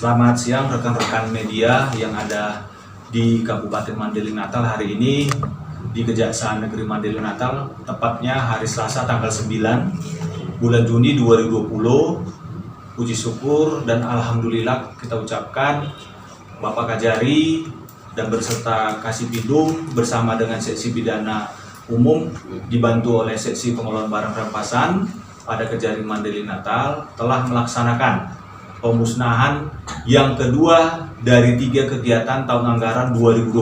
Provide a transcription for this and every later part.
Selamat siang rekan-rekan media yang ada di Kabupaten Mandailing Natal hari ini di Kejaksaan Negeri Mandailing Natal, tepatnya hari Selasa tanggal 9 bulan Juni 2020. Puji syukur dan alhamdulillah kita ucapkan Bapak Kajari dan berserta Kasih Pidum bersama dengan Seksi Pidana Umum dibantu oleh Seksi Pengelolaan Barang Rampasan pada Kejari Mandailing Natal telah melaksanakan pemusnahan yang kedua dari 3 kegiatan tahun anggaran 2020.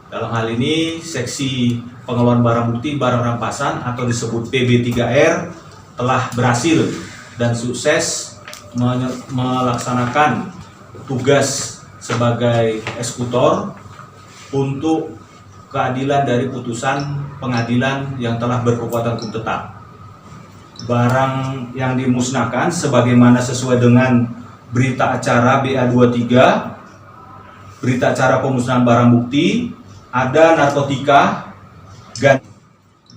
Dalam hal ini, Seksi Pengelolaan Barang Bukti Barang Rampasan atau disebut PB3R telah berhasil dan sukses melaksanakan tugas sebagai eksekutor untuk keadilan dari putusan pengadilan yang telah berkekuatan hukum tetap. Barang yang dimusnahkan sebagaimana sesuai dengan berita acara BA23, berita acara pemusnahan barang bukti, ada narkotika,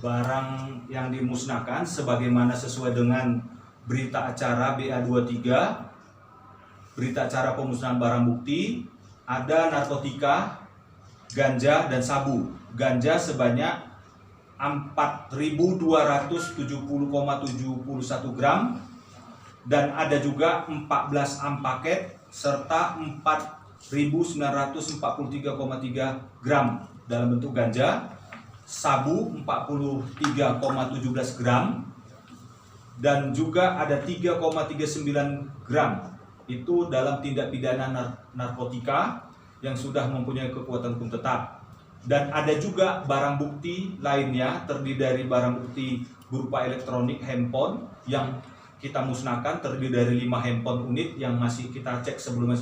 barang yang dimusnahkan sebagaimana sesuai dengan berita acara BA23, berita acara pemusnahan barang bukti, ada narkotika, ganja dan sabu. Ganja sebanyak 4.270,71 gram dan ada juga 14 paket serta 4.943,3 gram dalam bentuk ganja, sabu 43,17 gram dan juga ada 3,39 gram itu dalam tindak pidana narkotika yang sudah mempunyai kekuatan hukum tetap. Dan ada juga barang bukti lainnya terdiri dari barang bukti berupa elektronik handphone yang kita musnahkan, terdiri dari 5 handphone unit yang masih kita cek sebelumnya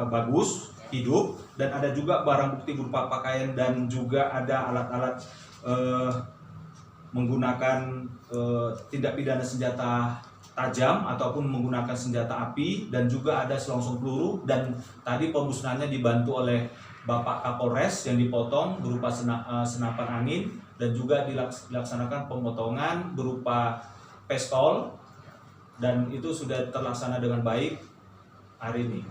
bagus, hidup, dan ada juga barang bukti berupa pakaian dan juga ada alat-alat menggunakan tindak pidana senjata tajam ataupun menggunakan senjata api, dan juga ada selongsong peluru, dan tadi pemusnahannya dibantu oleh Bapak Kapolres yang dipotong berupa senapan angin, dan juga dilaksanakan pemotongan berupa pistol, dan itu sudah terlaksana dengan baik hari ini.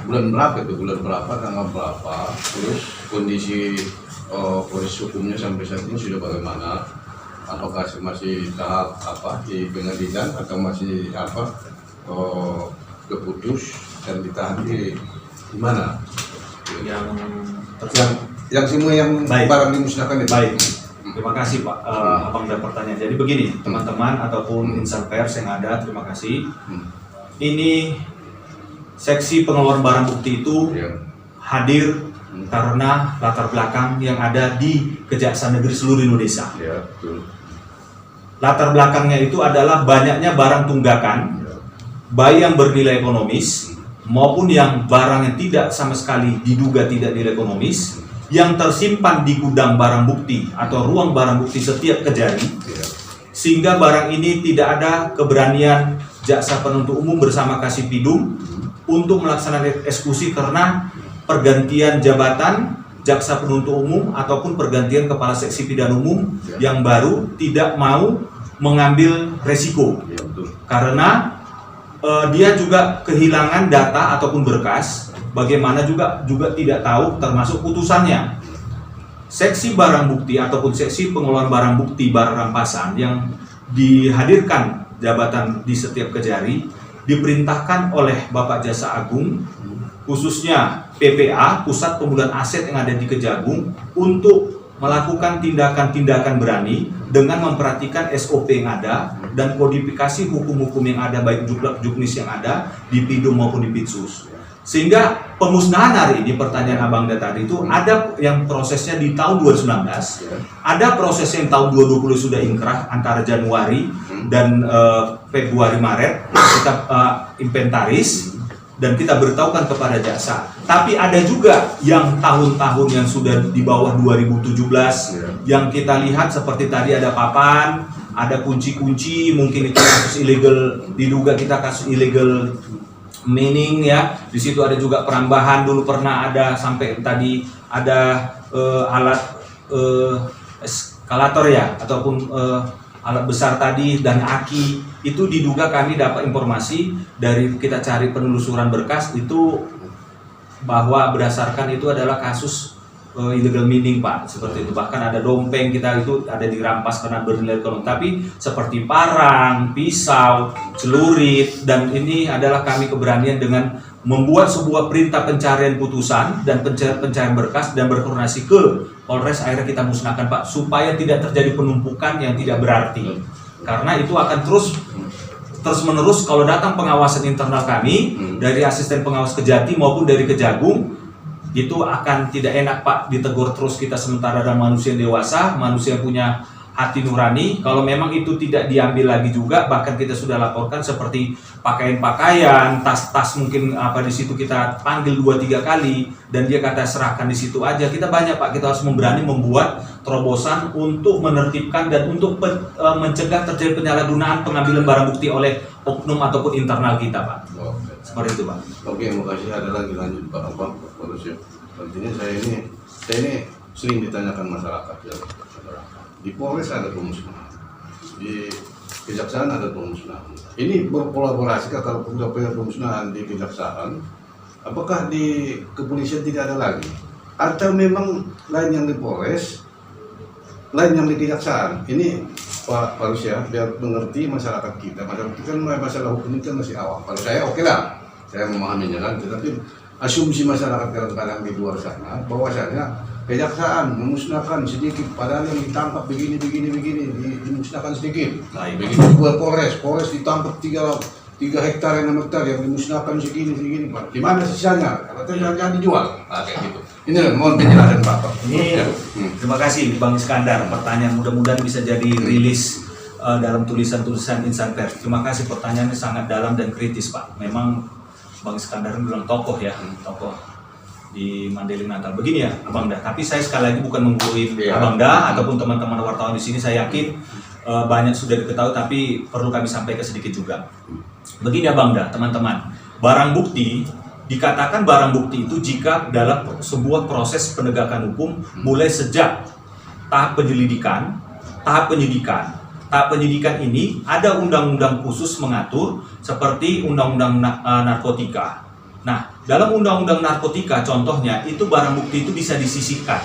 Bulan berapa itu? Bulan berapa, tanggal berapa? Terus kondisi proses hukumnya sampai saat ini sudah bagaimana? Apakah masih tahap di pengadilan atau masih keputus dan ditahan di mana? Yang semua yang baik. Barang dimusnahkan itu. Baik, terima kasih Pak Abang dan pertanyaan. Jadi begini teman-teman ataupun insan pers yang ada, terima kasih. Ini Seksi Pengelolaan Barang Bukti itu hadir karena latar belakang yang ada di Kejaksaan Negeri seluruh Indonesia. Latar belakangnya itu adalah banyaknya barang tunggakan, baik yang bernilai ekonomis maupun yang barang yang tidak sama sekali diduga tidak nilai ekonomis, yang tersimpan di gudang barang bukti atau ruang barang bukti setiap Kejari, sehingga barang ini tidak ada keberanian jaksa penuntut umum bersama Kasih Pidum untuk melaksanakan eksekusi karena pergantian jabatan jaksa penuntut umum ataupun pergantian kepala seksi pidana umum yang baru tidak mau mengambil resiko karena dia juga kehilangan data ataupun berkas, bagaimana juga tidak tahu termasuk putusannya. Seksi barang bukti ataupun seksi pengelolaan barang bukti barang rampasan yang dihadirkan jabatan di setiap Kejari diperintahkan oleh Bapak Jaksa Agung, khususnya PPA, Pusat Pemulihan Aset yang ada di Kejagung, untuk melakukan tindakan-tindakan berani dengan memperhatikan SOP yang ada dan kodifikasi hukum-hukum yang ada, baik juklak juknis yang ada di Pidum maupun di Pitsus. Sehingga pemusnahan hari ini, pertanyaan Abang tadi itu ada yang prosesnya di tahun 2019, ada proses yang tahun 2020 sudah inkrah antara Januari dan Februari Maret kita inventaris dan kita beritahukan kepada jaksa. Tapi ada juga yang tahun-tahun yang sudah di bawah 2017 yang kita lihat seperti tadi ada papan, ada kunci-kunci, mungkin itu kasus ilegal, diduga kita kasus ilegal mining ya. Di situ ada juga perambahan, dulu pernah ada sampai tadi ada alat eskalator ya ataupun alat besar tadi dan aki itu diduga kami dapat informasi dari kita cari penelusuran berkas itu bahwa berdasarkan itu adalah kasus illegal mining Pak, seperti itu. Bahkan ada dompeng kita itu ada dirampas karena bernilai ekonomi. Tapi seperti parang, pisau, celurit, dan ini adalah kami keberanian dengan membuat sebuah perintah pencarian putusan dan pencarian berkas dan berkoordinasi ke Polres, akhirnya kita musnahkan Pak, supaya tidak terjadi penumpukan yang tidak berarti. Karena itu akan terus menerus kalau datang pengawasan internal kami dari asisten pengawas Kejati maupun dari Kejagung, itu akan tidak enak Pak, ditegur terus kita sementara ada manusia dewasa, manusia yang punya hati nurani. Kalau memang itu tidak diambil lagi juga, bahkan kita sudah laporkan seperti pakaian-pakaian, tas-tas mungkin apa di situ kita panggil 2-3 kali dan dia kata serahkan di situ aja. Kita banyak Pak, kita harus berani membuat terobosan untuk menertibkan dan untuk mencegah terjadi penyalahgunaan pengambilan barang bukti oleh oknum ataupun internal kita Pak. Seperti itu Pak. Oke, makasih. Ada lagi lanjut Pak Polres ya. Artinya saya ini sering ditanyakan masyarakat ya. Di Polres ada pemusnahan, di Kejaksaan ada pemusnahan. Ini berkolaborasi kalau sudah punya pemusnahan di Kejaksaan, apakah di kepolisian tidak ada lagi? Atau memang lain yang di Polres, lain yang di Kejaksaan? Ini Pak Rusya, biar mengerti masyarakat kita. Masyarakat kita kan masalah hukum ini kan masih awam. Kalau saya oke lah, saya memahaminya kan. Tetapi asumsi masyarakat kadang-kadang di luar sana, bahwasanya Kejaksaan memusnahkan sedikit, padahal yang ditangkap begini, dimusnahkan sedikit. Nah, begitu juga Polres ditangkap 3 hektar, 6 hektar yang dimusnahkan segini. Di mana sisanya? Karena jangan dijual. Nah, kayak gitu. Ini mohon penjelasan Pak. Ini terima kasih Bang Iskandar. Pertanyaan mudah-mudahan bisa jadi rilis dalam tulisan-tulisan insan pers. Terima kasih, pertanyaannya sangat dalam dan kritis Pak. Memang Bang Iskandar bilang tokoh ya, tokoh di Mandailing Natal. Begini ya Abang Dah, tapi saya sekali lagi bukan menggurui Abang Dah ataupun teman-teman wartawan di sini. Saya yakin banyak sudah diketahui, tapi perlu kami sampaikan sedikit juga. Begini Abang Dah, teman-teman, barang bukti dikatakan barang bukti itu jika dalam sebuah proses penegakan hukum mulai sejak tahap penyelidikan. Tahap penyidikan ini ada undang-undang khusus mengatur seperti undang-undang narkotika. Nah, dalam undang-undang narkotika contohnya itu barang bukti itu bisa disisihkan.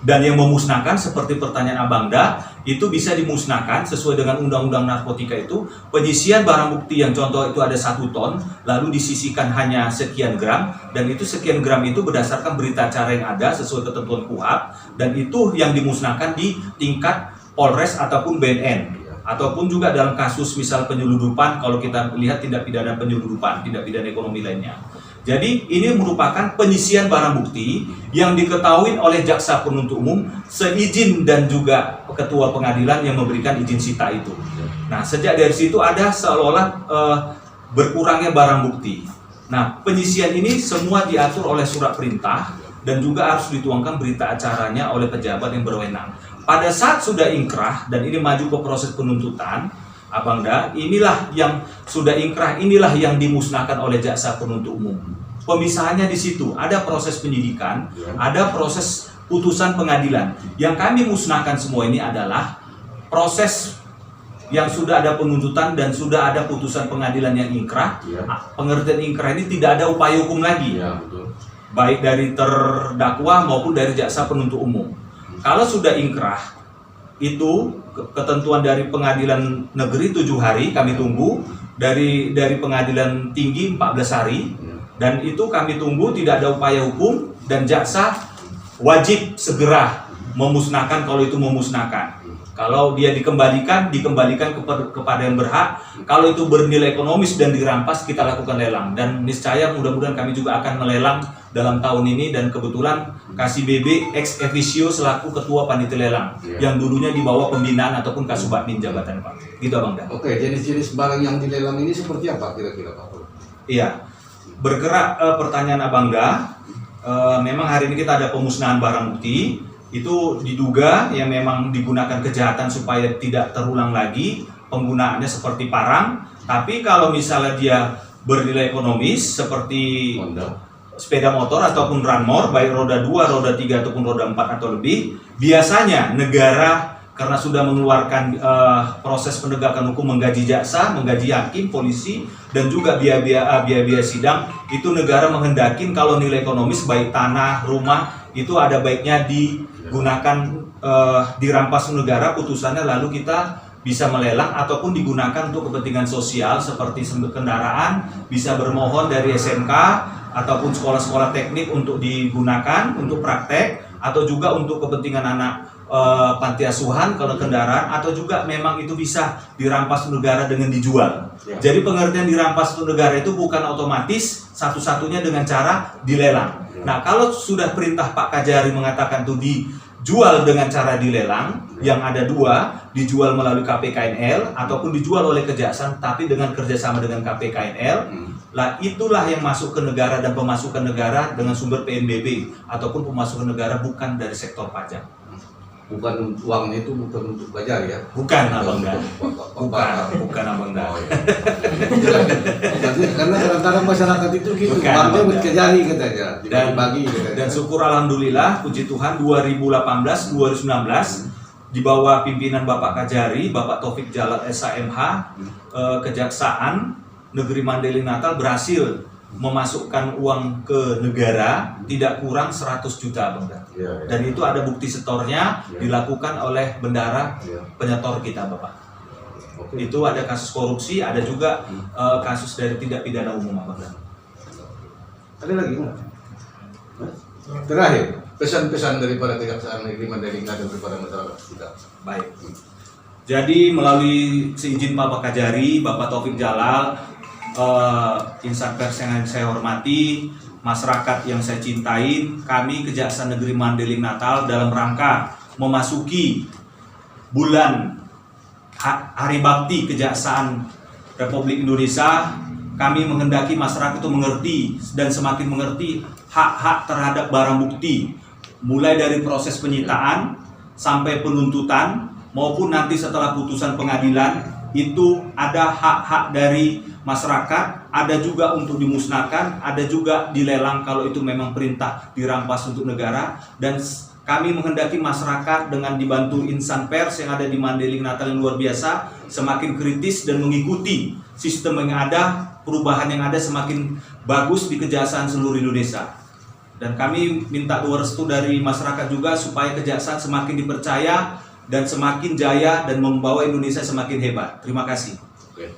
Dan yang memusnahkan seperti pertanyaan Abang Da, itu bisa dimusnahkan sesuai dengan undang-undang narkotika itu. Penyisihan barang bukti yang contoh itu ada 1 ton, lalu disisihkan hanya sekian gram, dan itu sekian gram itu berdasarkan berita acara yang ada sesuai ketentuan KUHP, dan itu yang dimusnahkan di tingkat Polres ataupun BNN. Ataupun juga dalam kasus misal penyeludupan, kalau kita lihat tindak pidana penyeludupan, tindak pidana ekonomi lainnya. Jadi ini merupakan penyisihan barang bukti yang diketahui oleh jaksa penuntut umum seizin dan juga ketua pengadilan yang memberikan izin sita itu. Nah, sejak dari situ ada seolah-olah berkurangnya barang bukti. Nah, penyisihan ini semua diatur oleh surat perintah dan juga harus dituangkan berita acaranya oleh pejabat yang berwenang. Pada saat sudah ingkrah dan ini maju ke proses penuntutan, Abang Da, inilah yang sudah ingkrah, inilah yang dimusnahkan oleh jaksa penuntut umum. Pemisahannya di situ, ada proses penyidikan, ada proses putusan pengadilan. Yang kami musnahkan semua ini adalah proses yang sudah ada penuntutan dan sudah ada putusan pengadilan yang ingkrah. Pengertian ingkrah ini tidak ada upaya hukum lagi, baik dari terdakwa maupun dari jaksa penuntut umum. Kalau sudah ingkrah, itu ketentuan dari pengadilan negeri 7 hari kami tunggu, dari pengadilan tinggi 14 hari, dan itu kami tunggu tidak ada upaya hukum, dan jaksa wajib segera memusnahkan kalau itu memusnahkan. Kalau dia dikembalikan kepada yang berhak. Kalau itu bernilai ekonomis dan dirampas, kita lakukan lelang. Dan niscaya mudah-mudahan kami juga akan melelang dalam tahun ini. Dan kebetulan KSBB ex officio selaku ketua panitia lelang, yang dulunya di bawah pembinaan ataupun Kasubagmin jabatan Pak. Gitu Abang Da. Oke, jenis-jenis barang yang dilelang ini seperti apa kira-kira Pak? Iya, bergerak pertanyaan Abang Da. Memang hari ini kita ada pemusnahan barang bukti. Itu diduga yang memang digunakan kejahatan supaya tidak terulang lagi penggunaannya seperti parang. Tapi kalau misalnya dia bernilai ekonomis seperti sepeda motor ataupun runmore, baik roda 2, roda 3 ataupun roda 4 atau lebih, biasanya negara karena sudah mengeluarkan proses penegakan hukum, menggaji jaksa, menggaji hakim, polisi, dan juga biaya sidang. Itu negara menghendaki kalau nilai ekonomis baik tanah, rumah itu ada baiknya digunakan, dirampas negara putusannya, lalu kita bisa melelang ataupun digunakan untuk kepentingan sosial seperti kendaraan, bisa bermohon dari SMK ataupun sekolah-sekolah teknik untuk digunakan untuk praktek, atau juga untuk kepentingan anak panti asuhan kalau kendaraan, atau juga memang itu bisa dirampas negara dengan dijual. Jadi pengertian dirampas negara itu bukan otomatis satu-satunya dengan cara dilelang. Nah, kalau sudah perintah Pak Kajari mengatakan itu dijual dengan cara dilelang, yang ada dua, dijual melalui KPKNL ataupun dijual oleh kejaksaan tapi dengan kerjasama dengan KPKNL, lah itulah yang masuk ke negara, dan pemasukan negara dengan sumber PNBP ataupun pemasukan negara bukan dari sektor pajak. Bukan uangnya itu bukan untuk Kajari ya? Bukan Abang Dan. Bukan Abang Dan. Oh, iya. Karena kadang-kadang masyarakat itu gitu, uangnya buat Kajari katanya, dibagi-bagi katanya. Dan syukur alhamdulillah, puji Tuhan 2018-2019 di bawah pimpinan Bapak Kajari, Bapak Taufik Jalal SHMH, Kejaksaan Negeri Mandailing Natal berhasil memasukkan uang ke negara tidak kurang 100 juta Bang Dan. Dan itu ada bukti setornya dilakukan oleh bendara penyetor kita Bapak. Itu ada kasus korupsi, ada juga kasus dari tindak pidana umum Bang Dan. Ada lagi nggak? Terakhir, pesan-pesan daripada Kejaksaan Negeri Mandailing Natal kepada masyarakat kita. Baik. Jadi melalui seizin Bapak Kajari, Bapak Taufik Jalal, insan pers yang saya hormati, masyarakat yang saya cintain, kami Kejaksaan Negeri Mandailing Natal dalam rangka memasuki bulan Hari Bakti Kejaksaan Republik Indonesia, kami menghendaki masyarakat itu mengerti dan semakin mengerti hak-hak terhadap barang bukti, mulai dari proses penyitaan sampai penuntutan maupun nanti setelah putusan pengadilan. Itu ada hak-hak dari masyarakat, ada juga untuk dimusnahkan, ada juga dilelang kalau itu memang perintah dirampas untuk negara. Dan kami menghendaki masyarakat dengan dibantu insan pers yang ada di Mandailing Natal yang luar biasa semakin kritis dan mengikuti sistem yang ada, perubahan yang ada semakin bagus di Kejaksaan seluruh Indonesia. Dan kami minta doa restu dari masyarakat juga supaya Kejaksaan semakin dipercaya dan semakin jaya dan membawa Indonesia semakin hebat. Terima kasih. Oke.